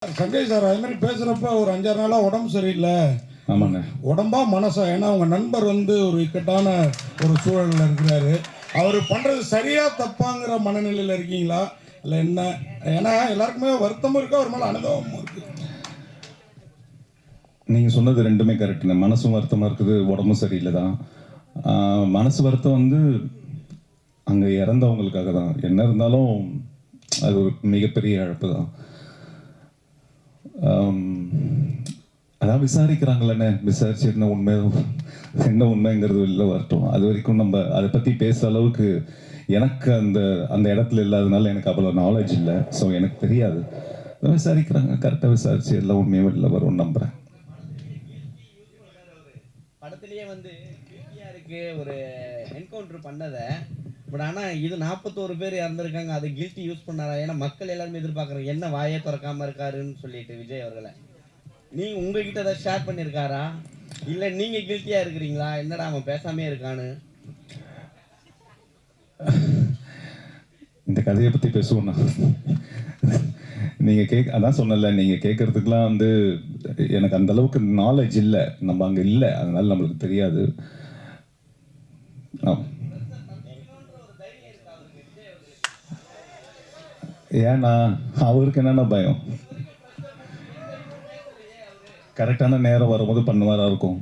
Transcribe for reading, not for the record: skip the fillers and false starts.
Sanjay sir அது மாதிரி பேசுகிறப்ப ஒரு 5-6 நாளாக உடம்பு சரியில்லை. ஆமாங்க. உடம்பா மனசா? ஏன்னா அவங்க நண்பர் வந்து ஒரு இக்கட்டான ஒரு சூழலில் இருக்கிறாரு. அவர் பண்ணுறது சரியா தப்பாங்கிற மனநிலையில் இருக்கீங்களா இல்லை என்ன? ஏன்னா எல்லாருக்குமே வருத்தமும் இருக்குது, அவர் மேலே அனுபவமும் இருக்குது. நீங்கள் சொன்னது ரெண்டுமே கரெக்டுங்க. மனசும் வருத்தமாக இருக்குது, உடம்பும் சரியில்லை தான். மனசு வருத்தம் வந்து அங்கே இறந்தவங்களுக்காக தான். என்ன இருந்தாலும் அது ஒரு மிகப்பெரிய இழப்பு தான். அதான் விசாரிக்கிறாங்களே, விசாரிச்சு என்ன உண்மைங்கிறது வெளில வரட்டும். அது வரைக்கும் நம்ம அதை பற்றி பேசுகிற அளவுக்கு எனக்கு அந்த இடத்துல இல்லாதனால எனக்கு அவ்வளோ நாலேஜ் இல்லை. ஸோ எனக்கு தெரியாது. விசாரிக்கிறாங்க, கரெக்டாக விசாரிச்சு எல்லாம் உண்மையாக வெளில வரும்னு நம்புகிறேன். படத்துலேயே வந்து கில்ட்டியாருக்கு ஒரு என்கவுண்டர் பண்ணதை பட் ஆனால் இது 41 பேர் இறந்துருக்காங்க, அது கில்ட்டி யூஸ் பண்ணாரா? ஏன்னா மக்கள் எல்லாருமே எதிர்பார்க்குறாங்க என்ன வாயே திறக்காமல் இருக்காருன்னு சொல்லிட்டு விஜய் அவர்களை. நீங்கள் உங்ககிட்ட ஏதாவது ஷேர் பண்ணியிருக்காரா இல்லை நீங்கள் கில்ட்டியாக இருக்கிறீங்களா? என்னடா அவன் பேசாமே இருக்கான்னு. இந்த கதையை பற்றி பேசுவோம்னா நீங்கள் அதான் சொன்னல, நீங்கள் கேட்குறதுக்கெலாம் வந்து எனக்கு அந்த அளவுக்கு நாலேஜ் இல்லை. நம்ம அங்கே இல்லை, அதனால நம்மளுக்கு தெரியாது. ஏன்னா அவருக்கு என்னென்ன பயம்? கரெக்டான நேரம் வரும்போது பண்ணுவாரா இருக்கும்.